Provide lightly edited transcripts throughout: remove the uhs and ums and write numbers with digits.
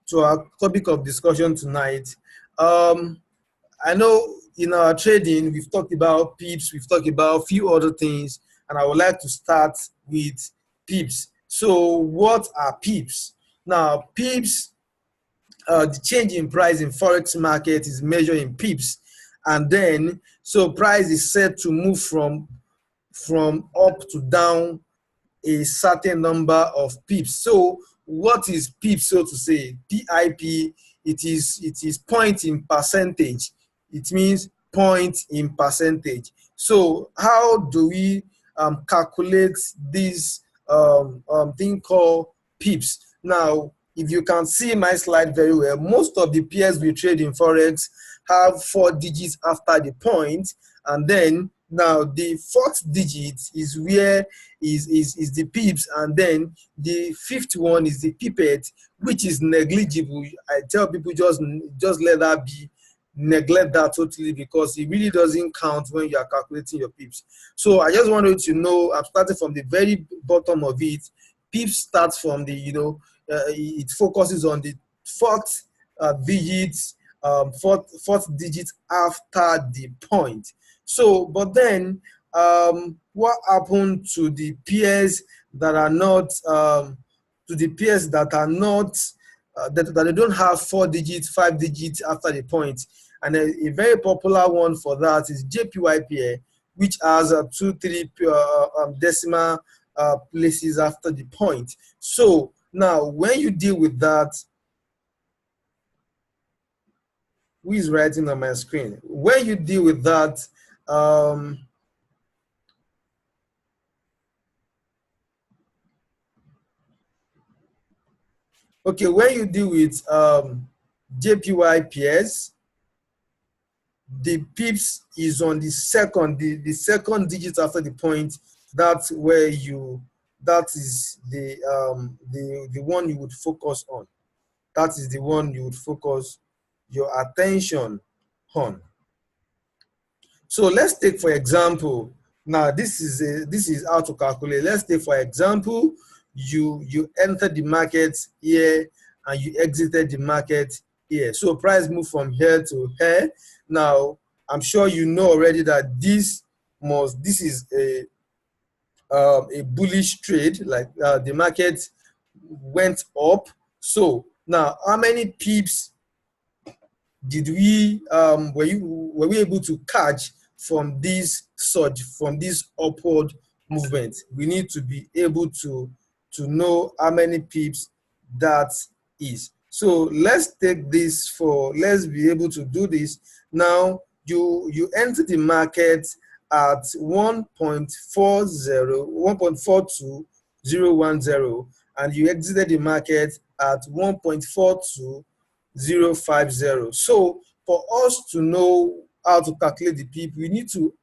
to our topic of discussion tonight. I know in our trading, we've talked about pips, we've talked about a few other things, and I would like to start with pips. So what are pips? Now, pips, the change in price in Forex market is measured in pips. And then, so price is set to move from up to down a certain number of pips. So what is pips, so to say? PIP, it is point in percentage. It means point in percentage. So how do we calculate this thing called pips? Now, if you can see my slide very well, most of the pairs we trade in Forex have 4 digits after the point, and then now the 4th digit is where is the pips, and then the 5th one is the pipette, which is negligible. I tell people just let that be, neglect that totally, because it really doesn't count when you are calculating your pips. So I just wanted to know, I'm starting from the very bottom of it. Pips starts from the, it focuses on the 4th digits, fourth digit after the point. So, but then what happened to the pairs that are not that they don't have 4 digits, 5 digits after the point? And a very popular one for that is JPY pair, which has 2, 3 decimal places after the point. So now, when you deal with that, who is writing on my screen? When you deal with that, okay, when you deal with JPY pairs, the pips is on the second digit after the point. That's where that is the one you would focus on. That is the one you would focus your attention on. So let's take, for example, now this is how to calculate. Let's take, for example, you entered the market here and you exited the market here. So price moved from here to here. Now, I'm sure you know already that this is a bullish trade, like the market went up. So now, how many pips did we were we able to catch from this surge, from this upward movement? We need to be able to know how many pips that is. So let's take this let's be able to do this. Now you enter the market at 1.42010, and you exited the market at 1.42050. So for us to know how to calculate the pip, we need to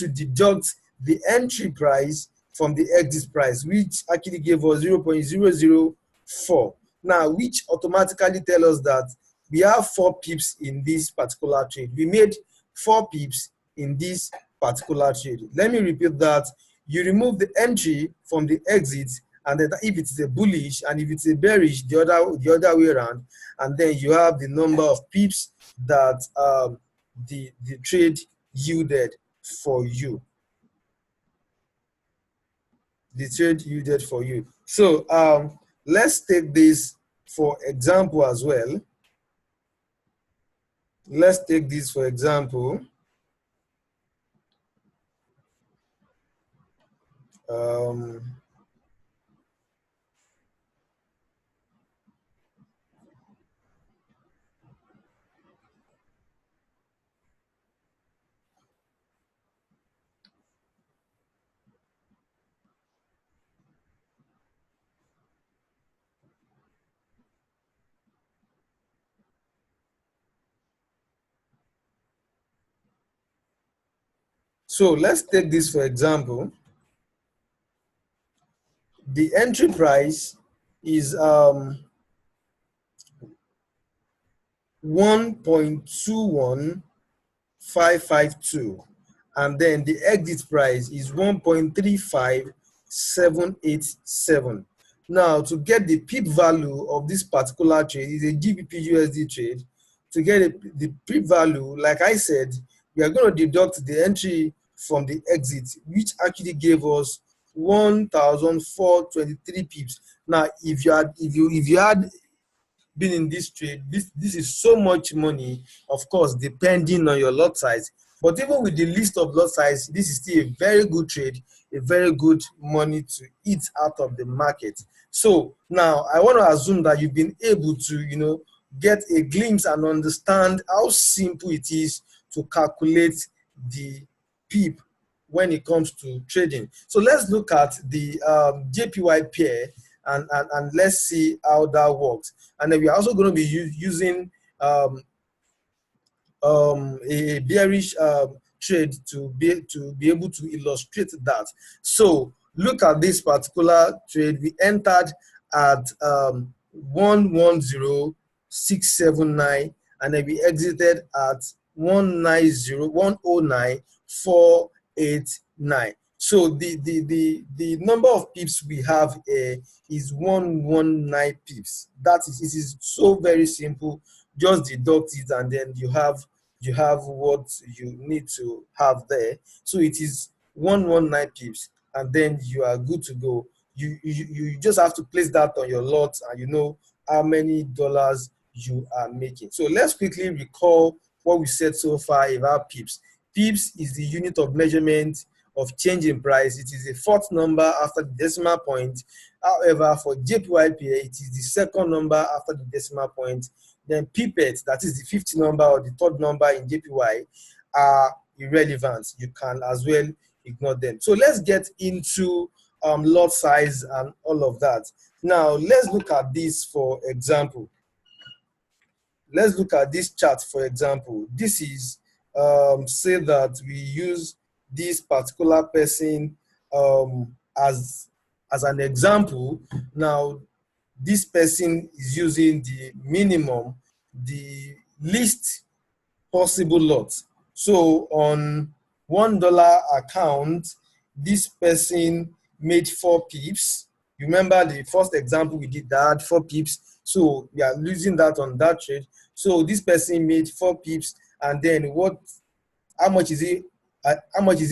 deduct the entry price from the exit price, which actually gave us 0.004. Now, which automatically tell us that we have 4 pips in this particular trade. We made 4 pips in this particular trade. Let me repeat that. You remove the entry from the exit, and then if it's a bullish and if it's a bearish, the other way around, and then you have the number of pips that the trade yielded for you. The trade yielded for you. So let's take this for example as well. Let's take this for example. So let's take this for example. The entry price is 1.21552, and then the exit price is 1.35787. Now, to get the PIP value of this particular trade, is a GBP USD trade. To get the PIP value, like I said, we are going to deduct the entry from the exit, which actually gave us 1,423 pips. Now, if you had been in this trade, this is so much money, of course, depending on your lot size. But even with the list of lot size, this is still a very good trade, a very good money to eat out of the market. So now I want to assume that you've been able to, get a glimpse and understand how simple it is to calculate the PIP when it comes to trading. So let's look at the JPY pair and let's see how that works. And then we're also going to be using a bearish trade to be able to illustrate that. So look at this particular trade. We entered at 110,679, and then we exited at 109,489. So the number of pips we have is 119 pips. That is, it is so very simple. Just deduct it, and then you have what you need to have there. So it is 119 pips, and then you are good to go. You just have to place that on your lot, and you know how many dollars you are making. So let's quickly recall what we said so far about pips. Pips is the unit of measurement of change in price. It is a fourth number after the decimal point. However, for JPY pair, it is the second number after the decimal point. Then pipet, that is the fifth number or the third number in JPY, are irrelevant. You can as well ignore them. So let's get into lot size and all of that. Now, let's look at this for example. Let's look at this chart for example. This is, say that we use this particular person as an example. Now, this person is using the minimum, the least possible lot. So on $1 account, this person made 4 pips. Remember the first example we did that 4 pips. So we are losing that on that trade. So this person made 4 pips, and then how much is he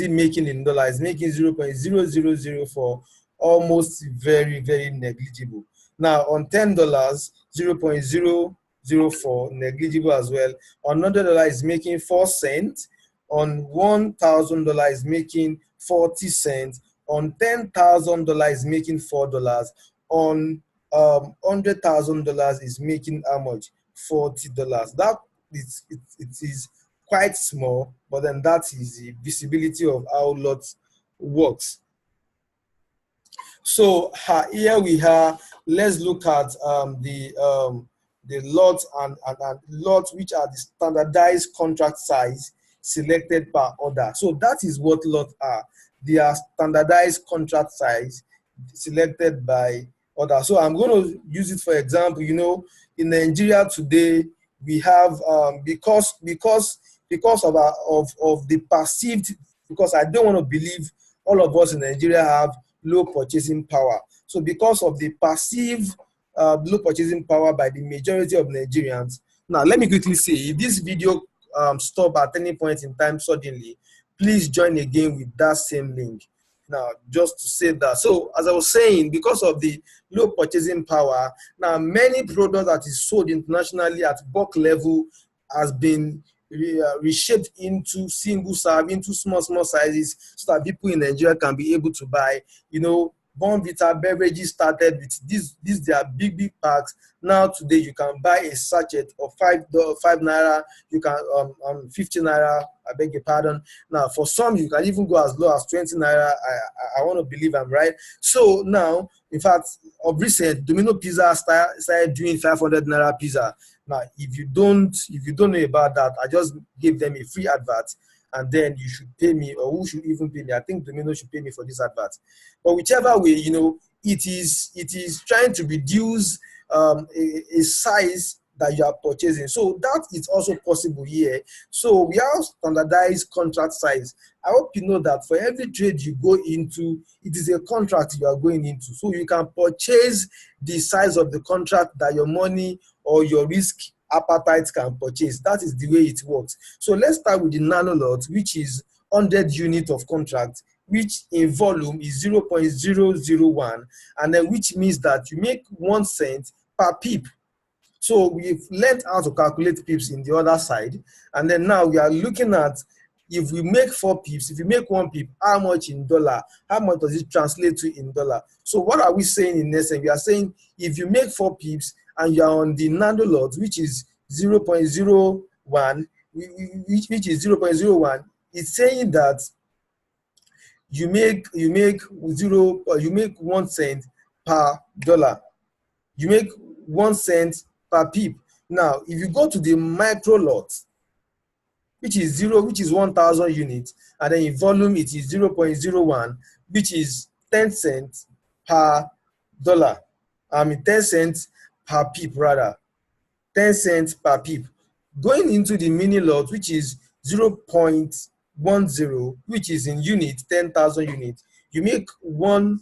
making in dollars? Making 0.0004, almost very, very negligible. Now on $10, 0.004, negligible as well. On $100 is making 4 cents. On $1,000 is making 40 cents. On $10,000 is making $4. On $100,000 is making how much? $40. That it is quite small, but then that is the visibility of how lot works. So here we are. Let's look at the lots and lots which are the standardized contract size selected per order. So that is what lots are. They are standardized contract size selected by order. So I'm going to use it for example. You know, in Nigeria today, we have because of the perceived, because I don't want to believe all of us in Nigeria have low purchasing power. So because of the perceived low purchasing power by the majority of Nigerians. Now, let me quickly say, if this video stop at any point in time suddenly, please join again with that same link. Now, just to say that. So, as I was saying, because of the low purchasing power, now many products that is sold internationally at bulk level has been reshaped into single serve, into small sizes, so that people in Nigeria can be able to buy. You know, Bonvita beverages started with these they are big packs. Now today you can buy a sachet of five naira. You can 50 naira. I beg your pardon. Now for some you can even go as low as 20 naira. I want to believe I'm right. So now, in fact, of recent, Domino Pizza started doing 500 naira pizza. Now, if you don't know about that, I just gave them a free advert, and then you should pay me, or who should even pay me? I think Domino should pay me for this advert. But whichever way, you know, it is trying to reduce a size that you are purchasing. So that is also possible here. So we have standardized contract size. I hope you know that for every trade you go into, it is a contract you are going into. So you can purchase the size of the contract that your money or your risk appetite can purchase. That is the way it works. So let's start with the nano lot, which is 100 units of contract, which in volume is 0.001, and then which means that you make 1 cent per pip. So we've learned how to calculate pips in the other side, and then now we are looking at, if we make 4 pips, if you make 1 pip, how much in dollar? How much does it translate to in dollar? So what are we saying in essence? We are saying if you make 4 pips and you are on the nano lot, which is 0.01, which is 0.01, it's saying that you make 1 cent per dollar. You make 1 cent per pip. Now, if you go to the micro lot, which is 1,000 units, and then in volume it is 0.01, which is 10 cents per dollar. 10 cents per pip rather. 10 cents per pip. Going into the mini lot, which is 0.10, which is in units, 10,000 units, you make $1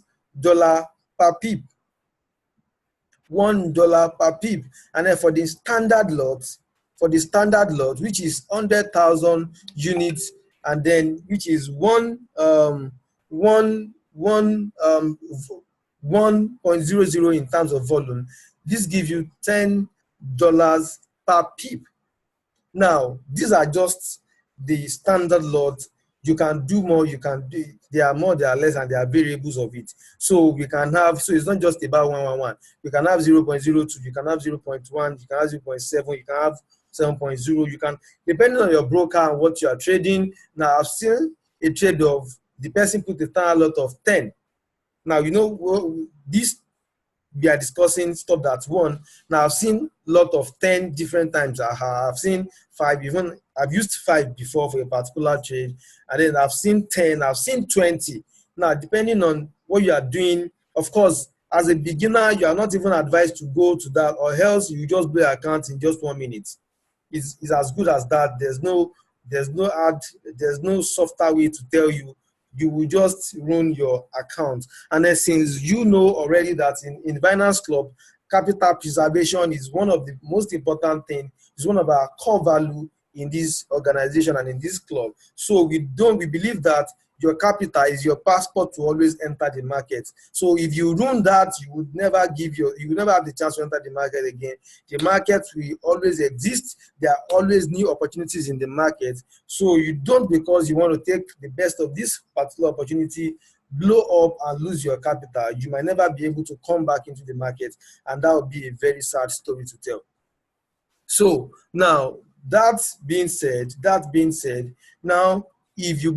per pip. $1 per pip. And then for the standard lot, which is 100,000 units, and then which is 1.00 in terms of volume, this gives you $10 per pip. Now, these are just the standard lot. You can do more, you can do, there are more, there are less, and there are variables of it. So we can have, so it's not just about 111. You can have 0.02, you can have 0.1, you can have 0.7, you can have 7.0, you can, depending on your broker and what you are trading. Now, I've seen a trade of, the person put a standard lot of 10. Now, you know, this we are discussing stopped at 1. Now I've seen a lot of 10 different times. I've seen 5, even I've used 5 before for a particular trade, and then I've seen 10, I've seen 20. Now, depending on what you are doing, of course, as a beginner, you are not even advised to go to that, or else you just blow your account in just 1 minute. It's as good as that. There's no softer way to tell you. You will just run your account. And then since you know already that in Vinance Club, capital preservation is one of the most important things, is one of our core value in this organization and in this club. So we believe that your capital is your passport to always enter the market. So if you ruin that, you would never have the chance to enter the market again. The market will always exist. There are always new opportunities in the market. So you don't, because you want to take the best of this particular opportunity, blow up and lose your capital. You might never be able to come back into the market, and that would be a very sad story to tell. So now, that being said, now if you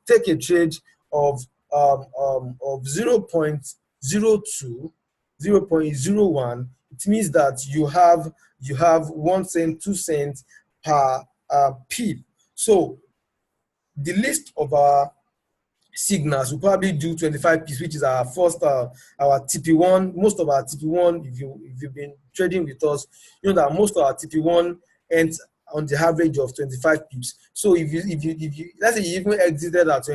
take a trade of 0.02, 0.01, it means that you have 1 cent, 2 cents per pip. So the list of our signals, we probably do 25 pips, which is our first our TP1. Most of our TP1, if you've been trading with us, you know that most of our TP1 ends on the average of 25 pips. So if you let's say you even exited at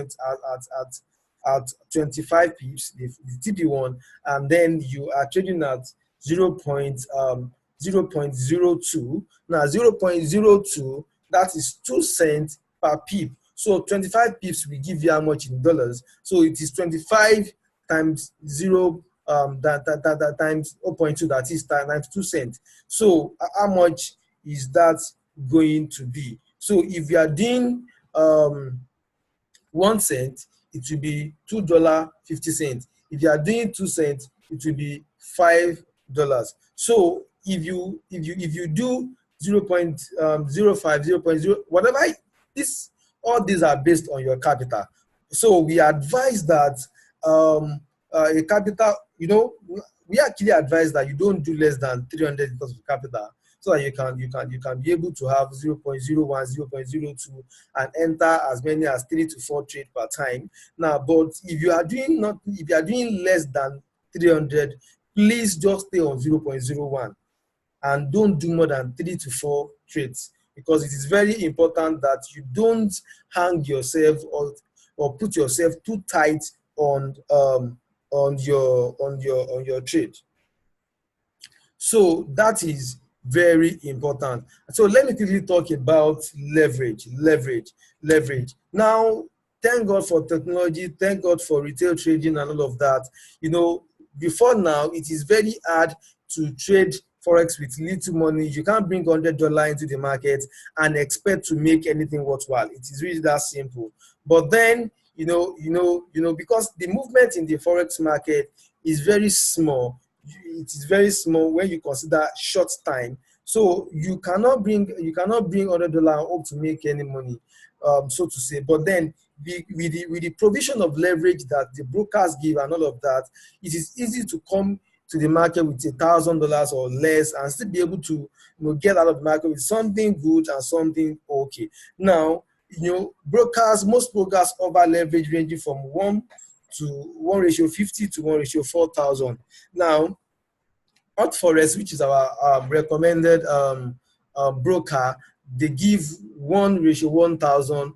25 pips, the TP1, and then you are trading at 0.02. Now 0.02, that is 2 cents per pip. So 25 pips will give you how much in dollars? So it is 25 times 0 times 0.2, that is times 2 cents. So how much is that going to be? So if you are doing 1 cent, it will be $2.50. If you are doing 2 cents, it will be $5. So if you do 0.05, 0.0, whatever, all these are based on your capital. So we advise that a capital, we actually advise that you don't do less than 300 in terms of capital, so that you can be able to have 0.01, 0.02, and enter as many as 3 to 4 trades per time. Now, but if you are doing less than 300, please just stay on 0.01. and don't do more than 3 to 4 trades, because it is very important that you don't hang yourself or put yourself too tight on your trade. So that is very important. So let me quickly talk about leverage. Now, thank God for technology, thank God for retail trading and all of that. You know, before now, it is very hard to trade Forex with little money. You can't bring $100 into the market and expect to make anything worthwhile. It is really that simple. But then, because the movement in the Forex market is very small, it is very small when you consider short time. So you cannot bring $100 up to make any money, so to say. But then with the provision of leverage that the brokers give and all of that, it is easy to come to the market with $1,000 or less and still be able to get out of the market with something good and something okay. Now, most brokers offer leverage ranging from 1:50 to 1:4,000. Now, Hot Forest, which is our recommended broker, they give 1:1,000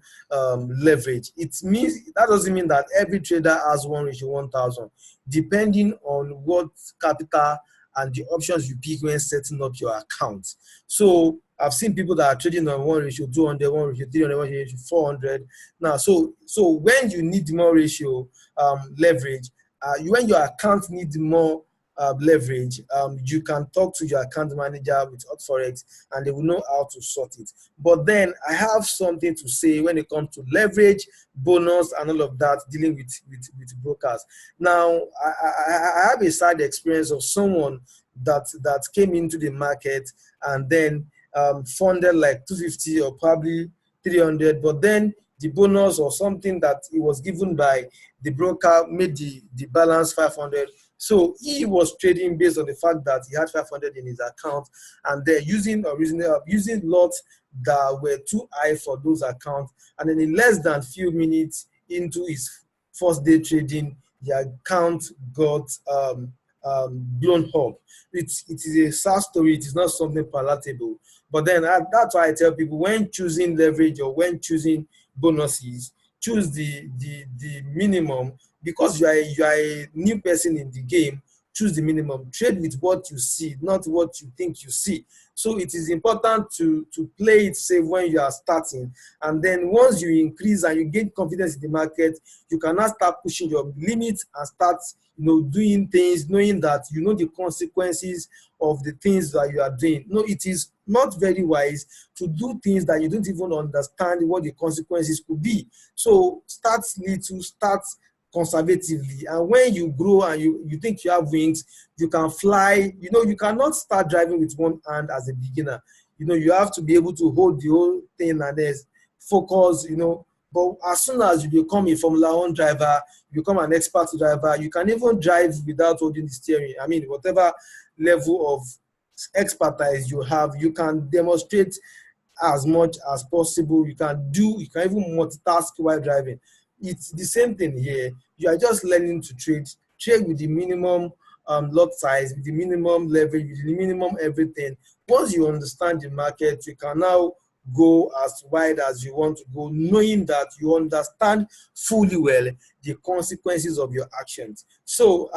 leverage. It means that doesn't mean that every trader has 1:1,000, depending on what capital and the options you pick when setting up your account. So I've seen people that are trading on 1:200, 1:300, 1:400. Now, so when you need more ratio leverage, when your account needs more leverage, you can talk to your account manager with Hot Forex and they will know how to sort it. But then I have something to say when it comes to leverage, bonus, and all of that, dealing with brokers. Now, I have a side experience of someone that came into the market and then funded like 250 or probably 300, but then the bonus or something that it was given by the broker made the balance 500. So he was trading based on the fact that he had 500 in his account, and they're using lots that were too high for those accounts. And then in less than few minutes into his first day trading, the account got blown up. It is a sad story. It is not something palatable. But then that's why I tell people, when choosing leverage or when choosing bonuses, choose the minimum, because you are a new person in the game. Choose the minimum. Trade with what you see, not what you think you see. So it is important to play it safe when you are starting. And then once you increase and you gain confidence in the market, you can now start pushing your limits and start doing things, knowing that the consequences of the things that you are doing. No, it is not very wise to do things that you don't even understand what the consequences could be. So start little, start conservatively, and when you grow and you think you have wings, you can fly. You cannot start driving with one hand as a beginner. You have to be able to hold the whole thing and then focus. But as soon as you become a Formula One driver, you become an expert driver, you can even drive without holding the steering. I mean, whatever level of expertise you have, you can demonstrate as much as possible. You can even multitask while driving. It's the same thing here. You are just learning to trade with the minimum lot size, with the minimum leverage, with the minimum everything. Once you understand the market, you can now go as wide as you want to go, knowing that you understand fully well the consequences of your actions. So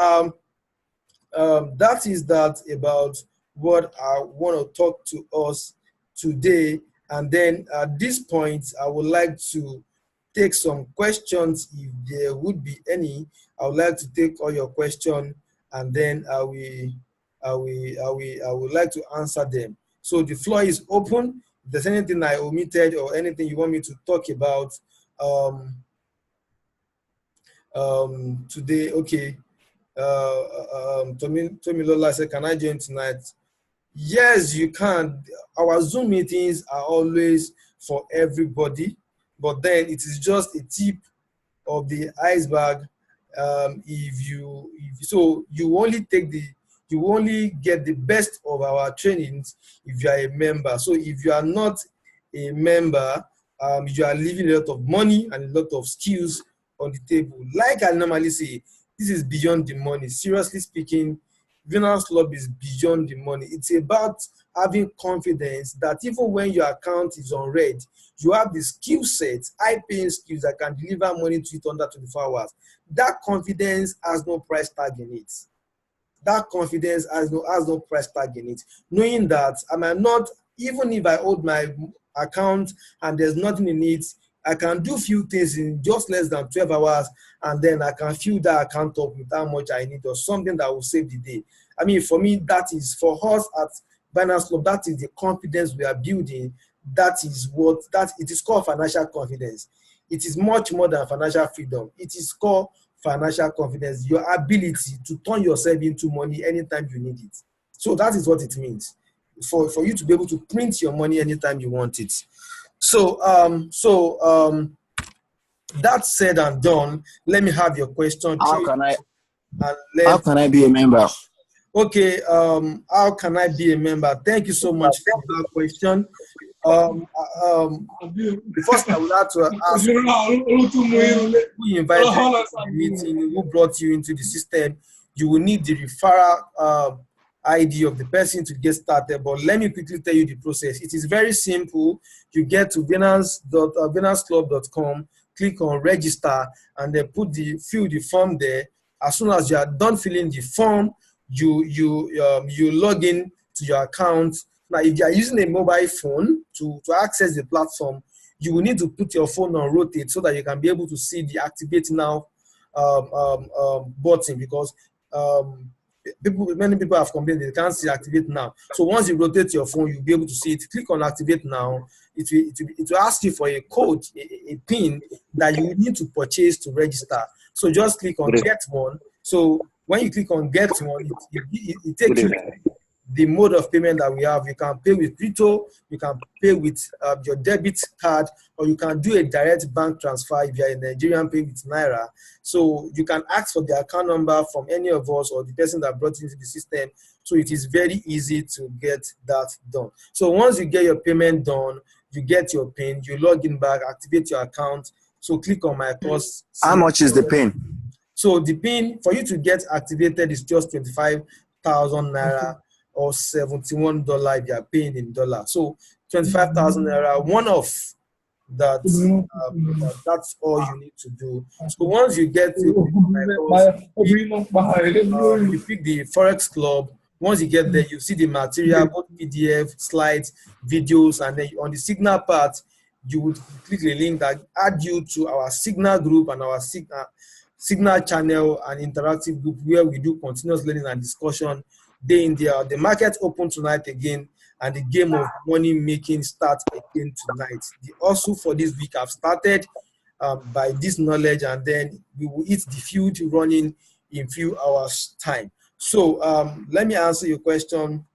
that is that about what I want to talk to us today. And then at this point, I would like to take some questions if there would be any. I would like to take all your questions, and then I would like to answer them. So the floor is open. If there's anything I omitted or anything you want me to talk about today, okay. Tomilola said, "Can I join tonight?" Yes, you can. Our Zoom meetings are always for everybody, but then it is just a tip of the iceberg. You only get the best of our trainings if you are a member. So if you are not a member, you are leaving a lot of money and a lot of skills on the table. Like I normally say, this is beyond the money. Seriously speaking, Vinance Club is beyond the money. It's about having confidence that even when your account is on red, you have the skill set, high-paying skills that can deliver money to it under 24 hours. That confidence has no price tag in it. That confidence has no price tag in it. Knowing that I might not, even if I hold my account and there's nothing in it, I can do few things in just less than 12 hours, and then I can fill that account up with how much I need or something that will save the day. I mean, for me, that is, for us at Vinance Club, that is the confidence we are building. That is what, that it is called financial confidence. It is much more than financial freedom. It is called financial confidence, your ability to turn yourself into money anytime you need it. So that is what it means, for you to be able to print your money anytime you want it. So that said and done, let me have your question. How can I be a member? Okay, how can I be a member? Thank you so much for that question. The first I would like to ask who invited you to the meeting, who brought you into the system. You will need the referral ID of the person to get started. But let me quickly tell you the process. It is very simple. You get to vinanceclub.com, click on register, and then fill the form there. As soon as you are done filling the form, you log in to your account. Now, if you are using a mobile phone to access the platform, you will need to put your phone on rotate so that you can be able to see the activate now button, because many people have complained they can't see activate now. So once you rotate your phone, you'll be able to see it. Click on activate now. It will ask you for a code, a pin that you need to purchase to register. So just click on get one. So when you click on get one, it takes you to the mode of payment that we have. You can pay with crypto, you can pay with your debit card, or you can do a direct bank transfer if you're a Nigerian, pay with Naira. So you can ask for the account number from any of us or the person that brought you into the system. So it is very easy to get that done. So once you get your payment done, you get your PIN, you log in back, activate your account. So click on my course. How much is the PIN? So the PIN for you to get activated is just 25,000 Naira. Or $71 if you are paying in dollars. So 25,000 Naira, one off. That's all you need to do. So once you get to you pick the Forex Club. Once you get there, you see the material, both PDF, slides, videos, and then on the Signal part, you would click the link that add you to our Signal group and our Signal channel and interactive group where we do continuous learning and discussion day in, day out. The market open tonight again, and the game of money making starts again tonight. The hustle for this week have started by this knowledge, and then we will hit the field running in few hours time. So let me answer your question.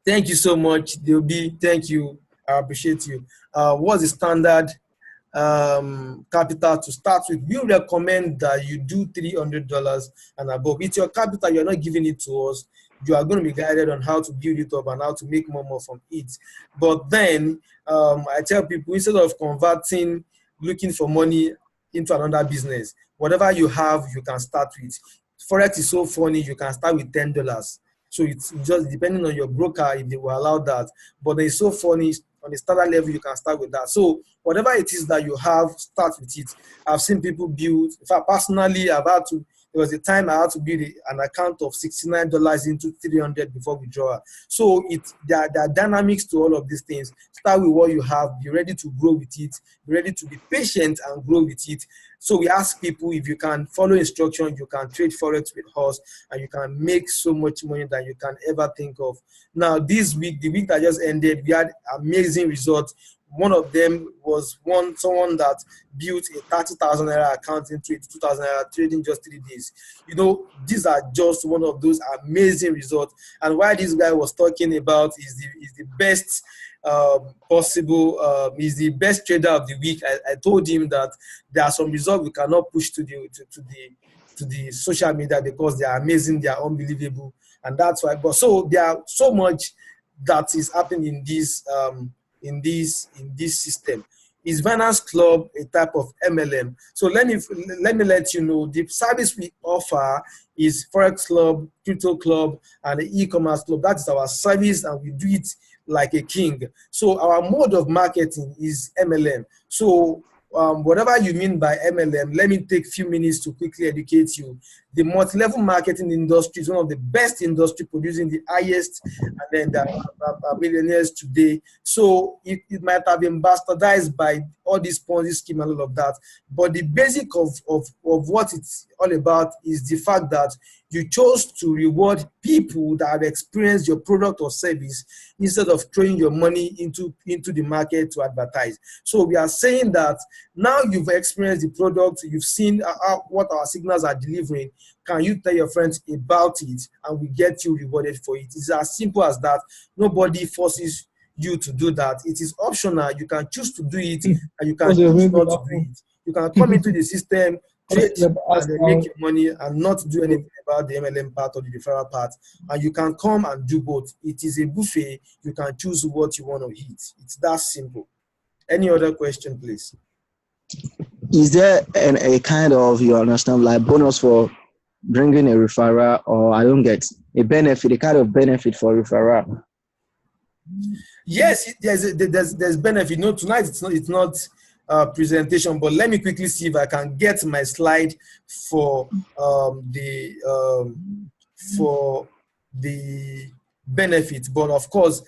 Thank you so much, Deobi. Thank you. I appreciate you. What's the standard capital to start with? We recommend that you do $300 and above. It's your capital, you're not giving it to us. You are going to be guided on how to build it up and how to make more from it. But then I tell people, instead of converting, looking for money into another business, whatever you have, you can start with. Forex is so funny, you can start with $10. So it's just depending on your broker if they will allow that. But it's so funny, on the standard level, you can start with that. So whatever it is that you have, start with it. I've seen people build. In fact, personally, there was a time I had to build an account of $69 into $300 before withdrawal. So there are dynamics to all of these things. Start with what you have. Be ready to grow with it. Be ready to be patient and grow with it. So we ask people, if you can follow instructions, you can trade Forex with us, and you can make so much money than you can ever think of. Now, this week, the week that just ended, we had amazing results. One of them was someone that built a 30,000 Naira account into 2,000 Naira trading just 3 days. You know, these are just one of those amazing results. And why this guy was talking about is the best possible, is the best trader of the week. I told him that there are some results we cannot push to the social media because they are amazing, they are unbelievable, and that's why. But so there are so much that is happening in this system. is Vinance Club a type of MLM? So let me let you know, the service we offer is Forex Club, Crypto Club, and the e-commerce club. That is our service, and we do it like a king. So our mode of marketing is MLM. So whatever you mean by MLM, let me take a few minutes to quickly educate you. The multi-level marketing industry is one of the best industry producing the highest, and then there are millionaires today. So it might have been bastardized by all these Ponzi scheme and all of that. But the basic of what it's all about is the fact that you chose to reward people that have experienced your product or service instead of throwing your money into the market to advertise. So we are saying that now you've experienced the product, you've seen what our signals are delivering. Can you tell your friends about it, and we get you rewarded for it? It's as simple as that. Nobody forces you to do that. It is optional. You can choose to do it, and you can choose not to do it. You can come into the system, trade, and then make your money and not do anything about the MLM part or the referral part. And you can come and do both. It is a buffet. You can choose what you want to eat. It's that simple. Any other question, please? Is there a kind of, you understand, like bonus for bringing a referral, or I don't get a benefit, a kind of benefit for referral? Yes, there's benefit. No, tonight it's not presentation, but let me quickly see if I can get my slide for the benefit. But of course,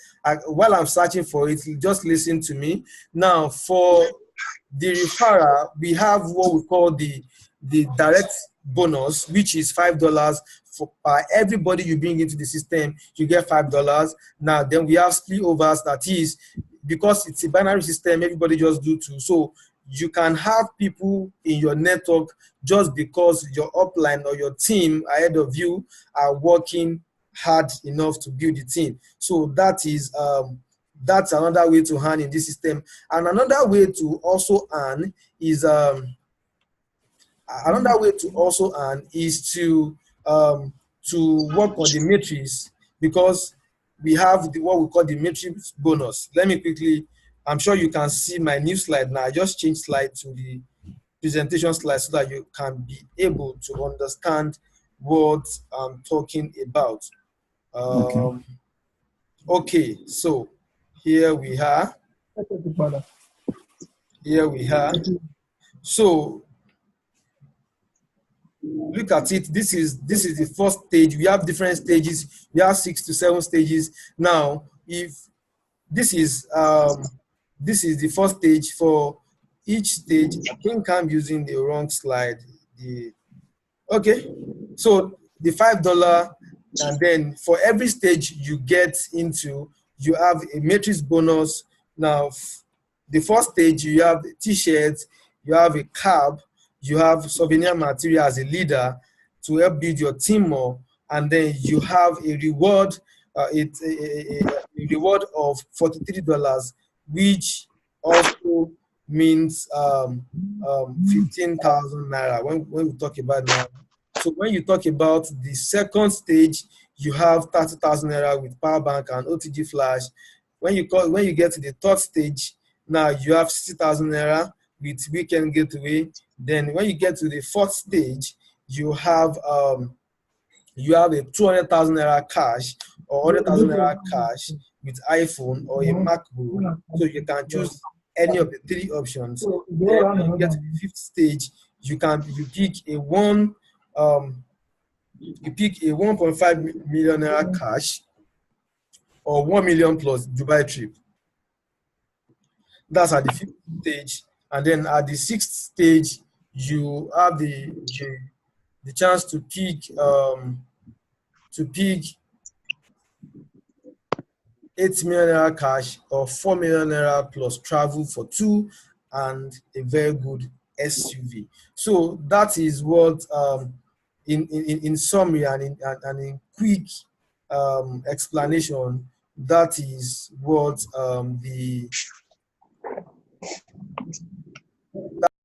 while I'm searching for it, just listen to me. Now, for the referral, we have what we call the direct bonus, which is $5 for everybody you bring into the system. You get $5. Now, then we have spillovers. That is, because it's a binary system, everybody just do two. So you can have people in your network just because your upline or your team ahead of you are working hard enough to build the team. So that is that's another way to earn in this system. And another way to also earn is to work on the matrix, because we have what we call the matrix bonus. Let me quickly, I'm sure you can see my new slide now. I just changed slide to the presentation slide so that you can be able to understand what I'm talking about. Okay, so here we are. So look at it. This is the first stage. We have different stages. We have 6 to 7 stages. Now, if this is the first stage, for each stage, I think I'm using the wrong slide. Okay, so the $5, and then for every stage you get into, you have a matrix bonus. Now, the first stage, you have t-shirts, you have a cab, you have souvenir material as a leader to help build your team more, and then you have a reward, a reward of $43, which also means 15,000 naira when we talk about now. So when you talk about the second stage, you have 30,000 naira with power bank and OTG flash. When you get to the third stage, now you have 60,000 naira with weekend gateway. Then when you get to the fourth stage, you have a 200,000 naira cash or 100,000 naira cash with iPhone or a MacBook. So you can choose any of the 3 options. Then when you get to the fifth stage, you pick a 1.5 million naira cash or 1 million plus Dubai trip. That's at the 5th stage. And then at the 6th stage, you have the chance to pick 8 million naira cash or 4 million naira plus travel for 2 and a very good SUV. So that is what in summary and in quick explanation, that is what